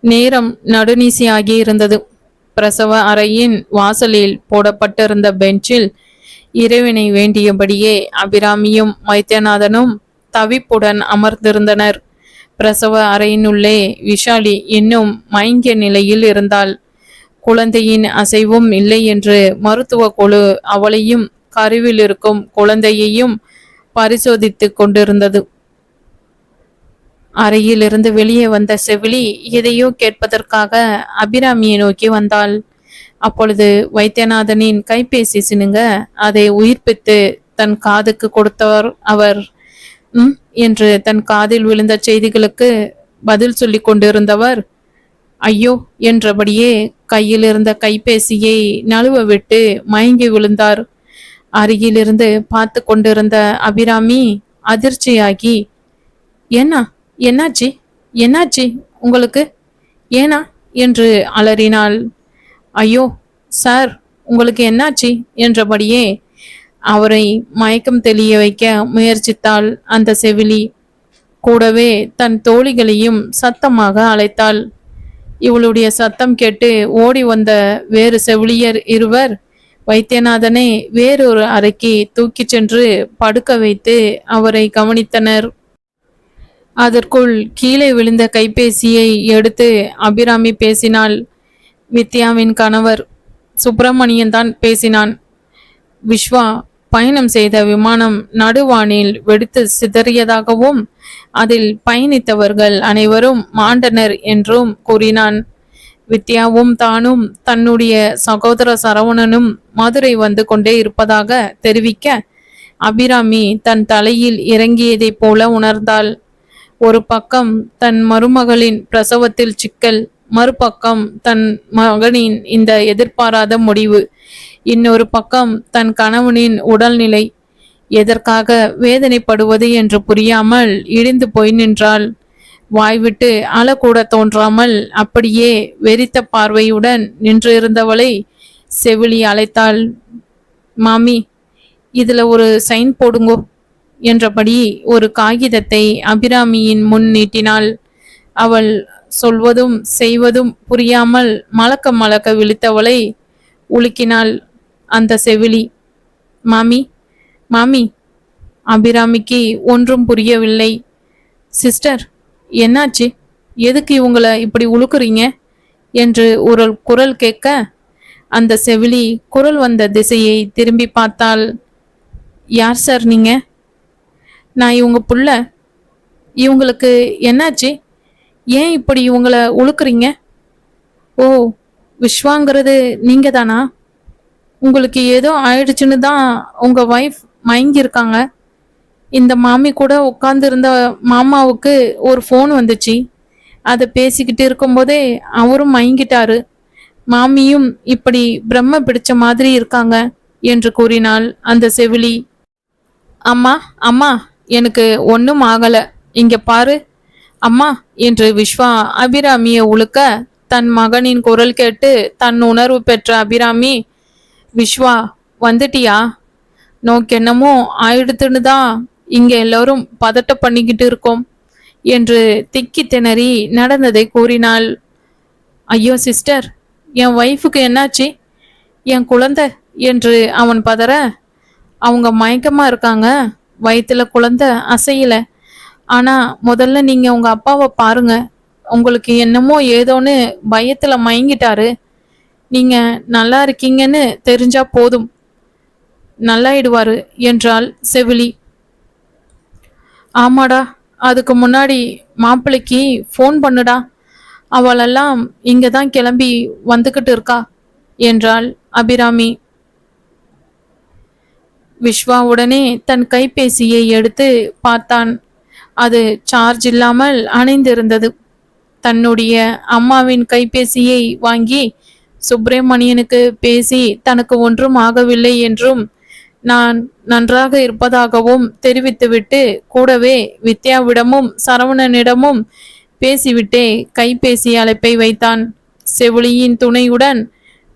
நேரம் நடுநீசியாகி இருந்தது. பிரசவ அறையின் வாசலில் போடப்பட்டிருந்த பெஞ்சில் இறைவனை வேண்டியபடியே அபிராமியும் வைத்தியநாதனும் தவிப்புடன் அமர்ந்திருந்தனர். பிரசவ அறையினுள்ளே விஷாலி இன்னும் மயங்கிய நிலையில் இருந்தாள். குழந்தையின் அசைவும் இல்லை என்று மருத்துவ குழு அவளையும் கருவில் இருக்கும் குழந்தையையும் பரிசோதித்து கொண்டிருந்தது. அறையிலிருந்து வெளியே வந்த செவிலி எதையோ கேட்பதற்காக அபிராமியை நோக்கி வந்தாள். அப்பொழுது வைத்தியநாதனின் கைபேசி சினுங்க அதை உயிர்ப்பித்து தன் காதுக்கு கொடுத்தவர் அவர். என்று தன் காதில் விழுந்த செய்திகளுக்கு பதில் சொல்லி கொண்டிருந்தவர் ஐயோ என்றபடியே கையில் இருந்த கைபேசியை நழுவ விட்டு மயங்கி விழுந்தார். அருகிலிருந்து பார்த்து கொண்டிருந்த அபிராமி அதிர்ச்சியாகி, என்ன என்னாச்சு என்னாச்சு உங்களுக்கு, ஏனா என்று அலறினாள். ஐயோ சார், உங்களுக்கு என்னாச்சு என்றபடியே அவரை மயக்கம் தெளிய வைக்க முயற்சித்தாள் அந்த செவிலி. கூடவே தன் தோழிகளையும் சத்தமாக அழைத்தாள். இவளுடைய சத்தம் கேட்டு ஓடி வந்த வேறு செவிலியர் இருவர் வைத்தியநாதனை வேறொரு அறைக்கு தூக்கி சென்று படுக்க வைத்து அவரை கவனித்தனர். அதற்குள் கீழே விழுந்த கைபேசியை எடுத்து அபிராமி பேசினாள். வித்யாவின் கணவர் சுப்பிரமணியன் தான் பேசினான். விஸ்வா பயணம் செய்த விமானம் நடுவானில் வெடித்து சிதறியதாகவும் அதில் பயணித்தவர்கள் அனைவரும் மாண்டனர் என்றும் கூறினான். வித்யாவும் தானும் தன்னுடைய சகோதர சரவணனும் மதுரை வந்து கொண்டே இருப்பதாக தெரிவிக்க அபிராமி தன் தலையில் இறங்கியதைப் போல உணர்ந்தாள். ஒரு பக்கம் தன் மருமகளின் பிரசவத்தில் சிக்கல், மறுபக்கம் தன் மகனின் இந்த எதிர்பாராத முடிவு, இன்னொரு பக்கம் தன் கணவனின் உடல்நிலை. எதற்காக வேதனைப்படுவது என்று புரியாமல் இடிந்து போய் நின்றாள். வாய்விட்டு அழக்கூட தோன்றாமல் அப்படியே வெறித்த பார்வையுடன் நின்றிருந்தவளை செவிலி அழைத்தாள். மாமி, இதுல ஒரு சைன் போடுங்கோ என்றபடி ஒரு காகிதத்தை அபிராமியின் முன் நீட்டினாள். அவள் சொல்வதும் செய்வதும் புரியாமல் மலக்க மலக்க விழித்தவளை உலுக்கினாள் அந்த செவிலி. மாமி மாமி. அபிராமிக்கு ஒன்றும் புரியவில்லை. சிஸ்டர், என்னாச்சு, எதுக்கு இவங்களை இப்படி உழுக்குறீங்க என்று ஒரு குரல் கேட்க அந்த செவிலி குரல் வந்த திசையை திரும்பி பார்த்தாள். யார் சார் நீங்க? நான் இவங்க புள்ள. இவங்களுக்கு என்னாச்சு, ஏன் இப்படி இவங்களை உழுக்குறீங்க? ஓ, விஸ்வாங்கிறது நீங்க தானா? உங்களுக்கு ஏதோ ஆயிடுச்சுன்னு தான் உங்க வைஃப் மயங்கியிருக்காங்க. இந்த மாமி கூட உட்கார்ந்துருந்த மாமாவுக்கு ஒரு ஃபோன் வந்துச்சு. அதை பேசிக்கிட்டு இருக்கும்போதே அவரும் மயங்கிட்டாரு. மாமியும் இப்படி பிரம்ம பிடிச்ச மாதிரி இருக்காங்க என்று கூறினாள் அந்த செவிலி. அம்மா அம்மா, எனக்கு ஒன்றும் ஆகலை, இங்க பாரு அம்மா என்று விஸ்வா அபிராமியை உழுக்க தன் மகனின் குரல் கேட்டு தன் உணர்வு பெற்ற அபிராமி, விஸ்வா வந்துட்டியா? நோக்கென்னமோ ஆயிடுத்துன்னு தான் இங்க எல்லோரும் பதட்ட பண்ணிக்கிட்டு இருக்கோம் என்று திக்கி திணறி நடந்ததை கூறினாள். ஐயோ சிஸ்டர், என் ஒய்ஃபுக்கு என்னாச்சு, என் குழந்தை என்று அவன் பதற, அவங்க மயக்கமா இருக்காங்க, வயிற்றுல குழந்தை அசையல. ஆனா முதல்ல நீங்க உங்க அப்பாவை பாருங்க, உங்களுக்கு என்னமோ ஏதோன்னு பயத்துல மயங்கிட்டாரு. நீங்க நல்லா இருக்கீங்கன்னு தெரிஞ்சா போதும், நல்லாயிடுவாரு என்றாள் செவிலி. ஆமாடா, அதுக்கு முன்னாடி மாப்பிள்ளைக்கு ஃபோன் பண்ணுடா, அவளெல்லாம் இங்க தான் கிளம்பி வந்துக்கிட்டு இருக்கா என்றாள் அபிராமி. விஸ்வா உடனே தன் கைபேசியை எடுத்து பார்த்தான். அது சார்ஜ் இல்லாமல் அணைந்திருந்தது. தன்னுடைய அம்மாவின் கைபேசியை வாங்கி சுப்பிரமணியனுக்கு பேசி தனக்கு ஒன்றும் ஆகவில்லை என்றும் நான் நன்றாக இருப்பதாகவும் தெரிவித்துவிட்டு கூடவே வித்யாவிடமும் சரவணனிடமும் பேசிவிட்டே கைபேசி அழைப்பை வைத்தான். செவிலியின் துணையுடன்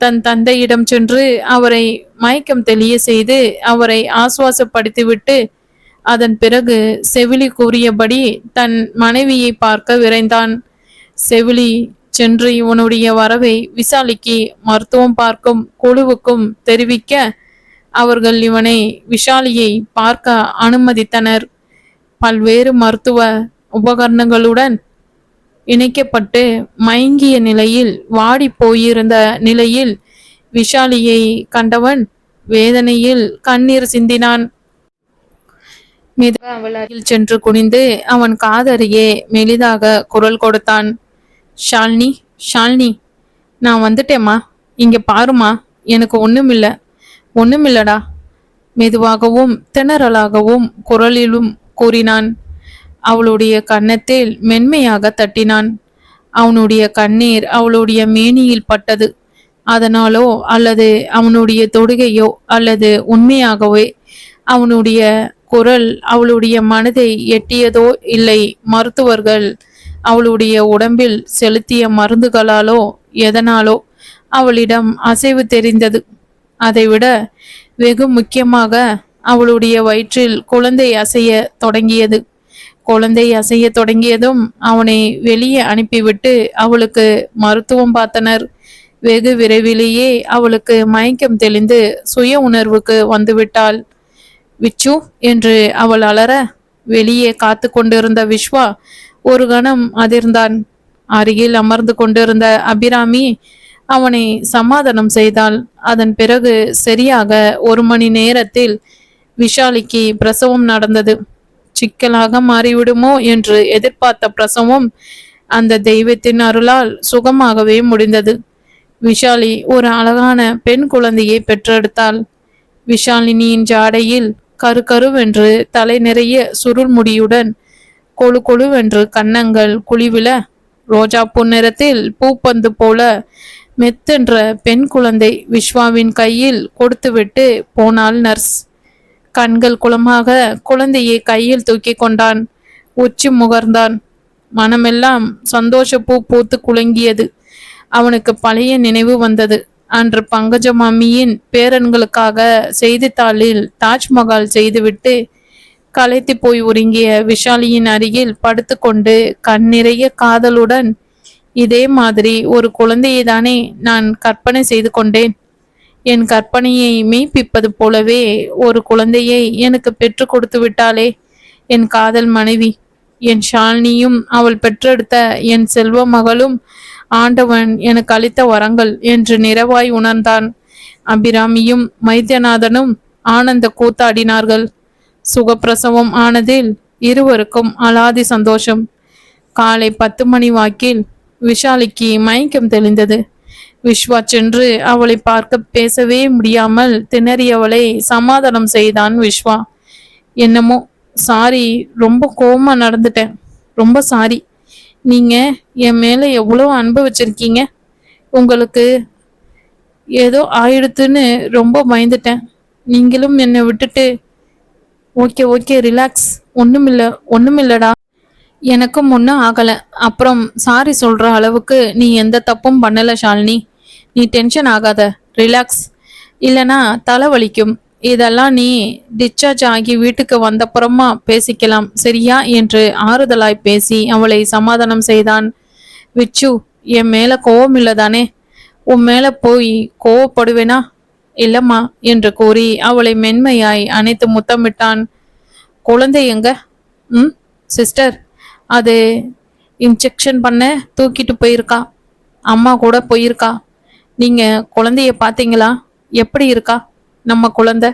தன் தந்தையிடம் சென்று அவரை மயக்கம் தெளிய செய்து அவரை ஆசுவாசப்படுத்திவிட்டு அதன் பிறகு செவிலி கூறியபடி தன் மனைவியை பார்க்க விரைந்தான். செவிலி சென்று இவனுடைய வரவை விசாலிக்கு மருத்துவம் பார்க்கும் குழுவுக்கும் தெரிவிக்க அவர்கள் இவனை விஷாலியை பார்க்க அனுமதித்தனர். பல்வேறு மருத்துவ உபகரணங்களுடன் இணைக்கப்பட்டு மயங்கிய நிலையில் வாடி போயிருந்த நிலையில் விஷாலியை கண்டவன் வேதனையில் கண்ணீர் சிந்தினான். மெதுவாக அவள் அருகில் சென்று குனிந்து அவன் காதருகே மெலிதாக குரல் கொடுத்தான். ஷாலினி, ஷாலினி, நான் வந்துட்டேம்மா, இங்க பாருமா, எனக்கு ஒண்ணுமில்லடா மெதுவாகவும் திணறலாகவும் குரலிலும் கூறினான். அவளுடைய கன்னத்தில் மென்மையாக தட்டினான். அவனுடைய கண்ணீர் அவளுடைய மேனியில் பட்டது. அதனாலோ அல்லது அவனுடைய தொடுகையோ அல்லது உண்மையாகவே அவனுடைய குரல் அவளுடைய மனதை எட்டியதோ இல்லை மருத்துவர்கள் அவளுடைய உடம்பில் செலுத்திய மருந்துகளாலோ எதனாலோ அவளிடம் அசைவு தெரிந்தது. அதைவிட வெகு முக்கியமாக அவளுடைய வயிற்றில் குழந்தை அசைய தொடங்கியது. குழந்தை அசைய தொடங்கியதும் அவனை வெளியே அனுப்பிவிட்டு அவளுக்கு மருத்துவம் பார்த்தனர். வெகு விரைவிலேயே அவளுக்கு மயக்கம் தெளிந்து சுய உணர்வுக்கு வந்துவிட்டாள். விச்சு என்று அவள் அலற வெளியே காத்து கொண்டிருந்த விஸ்வா ஒரு கணம் அதிர்ந்தான். அருகில் அமர்ந்து கொண்டிருந்த அபிராமி அவனை சமாதானம் செய்தாள். அதன் பிறகு சரியாக 1 மணி நேரத்தில் விஷாலிக்கு பிரசவம் நடந்தது. சிக்கலாக மாறிவிடுமோ என்று எதிர்பார்த்த பிரசவம் அந்த தெய்வத்தின் அருளால் சுகமாகவே முடிந்தது. விஷாலி ஒரு அழகான பெண் குழந்தையை பெற்றெடுத்தாள். விஷாலினியின் ஜாடையில் கருக்கருவென்று தலை நிறைய சுருள் முடியுடன் கொழு கொழுவென்று கன்னங்கள் குழிவில ரோஜாப்பூ நிறத்தில் பூப்பந்து போல மெத்தென்ற பெண் குழந்தை விஸ்வாவின் கையில் கொடுத்துவிட்டு போனாள் நர்ஸ். கண்கள் குளமாக குழந்தையை கையில் தூக்கி கொண்டான். உச்சி முகர்ந்தான். மனமெல்லாம் சந்தோஷ பூ பூத்து குலுங்கியது. அவனுக்கு பழைய நினைவு வந்தது. அன்று பங்கஜம் அம்மியின் பேரன்களுக்காக செய்தித்தாளில் தாஜ்மஹால் செய்துவிட்டு களைத்து போய் ஒருங்கிய விஷாலியின் அருகில் படுத்துக்கொண்டு கண் நிறைய காதலுடன் இதே மாதிரி ஒரு குழந்தையை தானே நான் கற்பனை செய்து கொண்டேன். என் கற்பனையை மெய்ப்பிப்பது போலவே ஒரு குழந்தையை எனக்கு பெற்று கொடுத்து விட்டாளே என் காதல் மனைவி. என் ஷாலினியும் அவள் பெற்றெடுத்த என் செல்வ மகளும் ஆண்டவன் எனக்கு அளித்த வரங்கள் என்று நிறைவாய் உணர்ந்தான். அபிராமியும் மைத்யநாதனும் ஆனந்த கூத்தாடினார்கள். சுகப்பிரசவம் ஆனதில் இருவருக்கும் அலாதி சந்தோஷம். காலை 10 மணி வாக்கில் விஷாலிக்கு மயக்கம் தெளிந்தது. விஸ்வா சென்று அவளை பார்க்க பேசவே முடியாமல் திணறியவளை சமாதானம் செய்தான் விஸ்வா. என்னமோ சாரி, ரொம்ப கோவமா நடந்துட்டேன், ரொம்ப சாரி. நீங்க என் மேல எவ்வளவு அன்பு வச்சிருக்கீங்க. உங்களுக்கு ஏதோ ஆயிடுத்துன்னு ரொம்ப பயந்துட்டேன். நீங்களும் என்னை விட்டுட்டு ஓகே ஓகே ரிலாக்ஸ், ஒண்ணுமில்லடா, எனக்கும் ஒன்றும் ஆகலை. அப்புறம் சாரி சொல்ற அளவுக்கு நீ எந்த தப்பும் பண்ணல ஷாலினி. நீ டென்ஷன் ஆகாத, ரிலாக்ஸ், இல்லைனா தலைவலிக்கும். இதெல்லாம் நீ டிஸ்சார்ஜ் ஆகி வீட்டுக்கு வந்தப்புறமா பேசிக்கலாம், சரியா என்று ஆறுதலாய் பேசி அவளை சமாதானம் செய்தான். விச்சு, என் மேல கோவம் இல்லதானே? உன் மேல போய் கோவப்படுவேனா? இல்லம்மா என்று கூறி அவளை மென்மையாய் அணைத்து முத்தமிட்டான். குழந்தை எங்க? சிஸ்டர், அது இன்ஜெக்ஷன் பண்ண தூக்கிட்டு போயிருக்கா. அம்மா கூட போயிருக்கா. நீங்க குழந்தைய பார்த்தீங்களா? எப்படி இருக்கா நம்ம குழந்தை?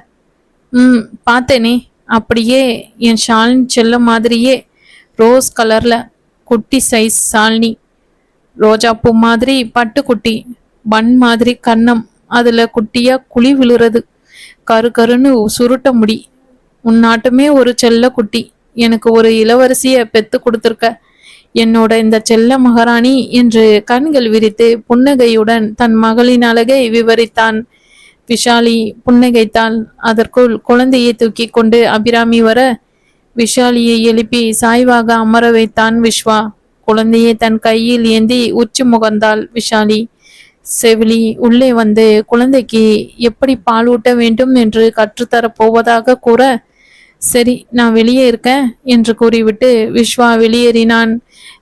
பார்த்தேனே, அப்படியே என் ஷாலினி செல்ல மாதிரியே ரோஸ் கலர்ல குட்டி சைஸ் ஷாலினி. ரோஜாப்பூ மாதிரி பட்டுக்குட்டி, பன் மாதிரி கன்னம், அதுல குட்டியா குழி விழுறது, கரு கருன்னு சுருட்ட முடி. உன்னாட்டுமே ஒரு செல்ல குட்டி. எனக்கு ஒரு இளவரசிய பெத்து கொடுத்துருக்க என்னோட இந்த செல்ல மகாராணி என்று கண்கள் விரித்து புன்னகையுடன் தன் மகளின் அழகை விவரித்தான். விஷாலி புன்னகைத்தாள். அதற்குள் குழந்தையை தூக்கி கொண்டு அபிராமி வர விஷாலியை எழுப்பி சாய்வாக அமர வைத்தான் விஸ்வா. குழந்தையை தன் கையில் ஏந்தி உச்சி முகர்ந்தாள் விஷாலி. செவிலி உள்ளே வந்து குழந்தைக்கு எப்படி பால் ஊட்ட வேண்டும் என்று கற்றுத்தரப் போவதாக கூற, சரி நான் வெளியே இருக்கேன் என்று கூறிவிட்டு விஸ்வா வெளியேறினான்.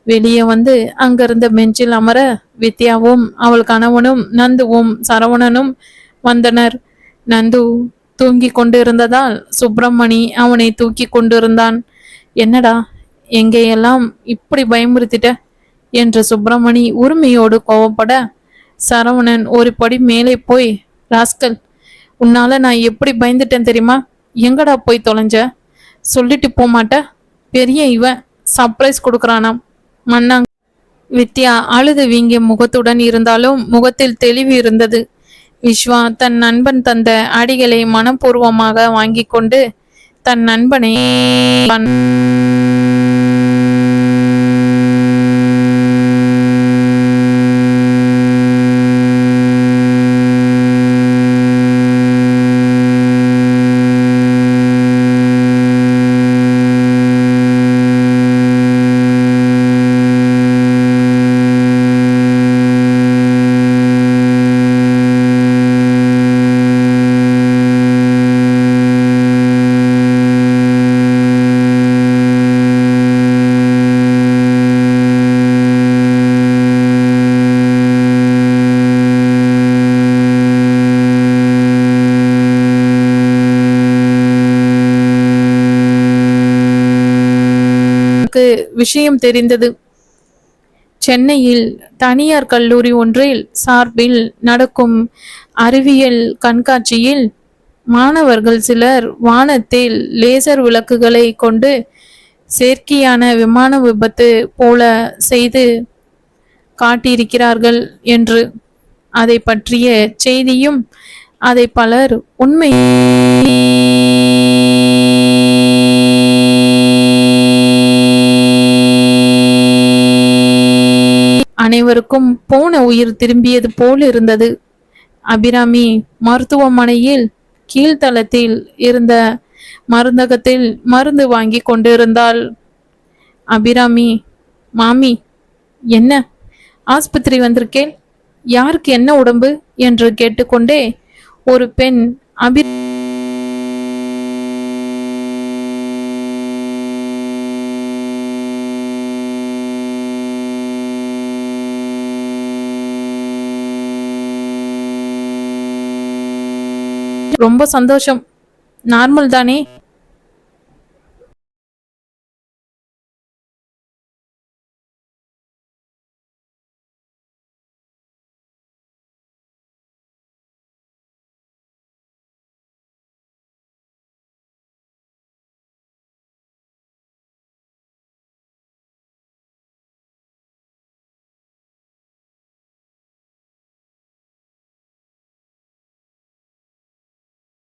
வெளியே வந்து அங்கிருந்த பெஞ்சில் அமர வித்யாவும் அவள் கணவனும் நந்துவும் சரவணனும் வந்தனர். நந்து தூங்கி கொண்டிருந்ததால் சுப்பிரமணி அவனை தூக்கி கொண்டிருந்தான். என்னடா, எங்கேயெல்லாம் இப்படி பயமுறுத்திட்ட என்று சுப்பிரமணி உரிமையோடு கோவப்பட, சரவணன் ஒரு படி மேலே போய், ராஸ்கல், உன்னால நான் எப்படி பயந்துட்டேன் தெரியுமா? எங்கடா போய் தொலைஞ்ச? சொல்லிட்டு போமாட்ட? பெரிய இவன் சர்ப்ரைஸ் கொடுக்கறானாம் மன்னாங்க. வித்யா அழுது வீங்கிய முகத்துடன் இருந்தாலும் முகத்தில் தெளிவு இருந்தது. விஸ்வா தன் நண்பன் தந்த அடிகளை மனப்பூர்வமாக வாங்கி கொண்டு தன் நண்பனை விஷயம் தெரிந்தது. சென்னையில் தனியார் கல்லூரி ஒன்றில் சார்பில் நடக்கும் அறிவியல் கண்காட்சியில் மாணவர்கள் சிலர் வானத்தில் லேசர் விளக்குகளை கொண்டு செயற்கையான விமான விபத்து போல செய்து காட்டியிருக்கிறார்கள் என்று அதை பற்றிய செய்தியும் அதை பலர் உண்மை அனைவருக்கும் போன உயிர் திரும்பியது போல் இருந்தது. அபிராமி மருத்துவமனையில் கீழ்த்தளத்தில் இருந்த மருந்தகத்தில் மருந்து வாங்கி கொண்டிருந்தாள். அபிராமி, மாமி, என்ன ஆஸ்பத்திரி வந்திருக்கேன், யாருக்கு என்ன உடம்பு என்று கேட்டுக்கொண்டே ஒரு பெண் ரொம்ப சந்தோஷம், நார்மல் தானே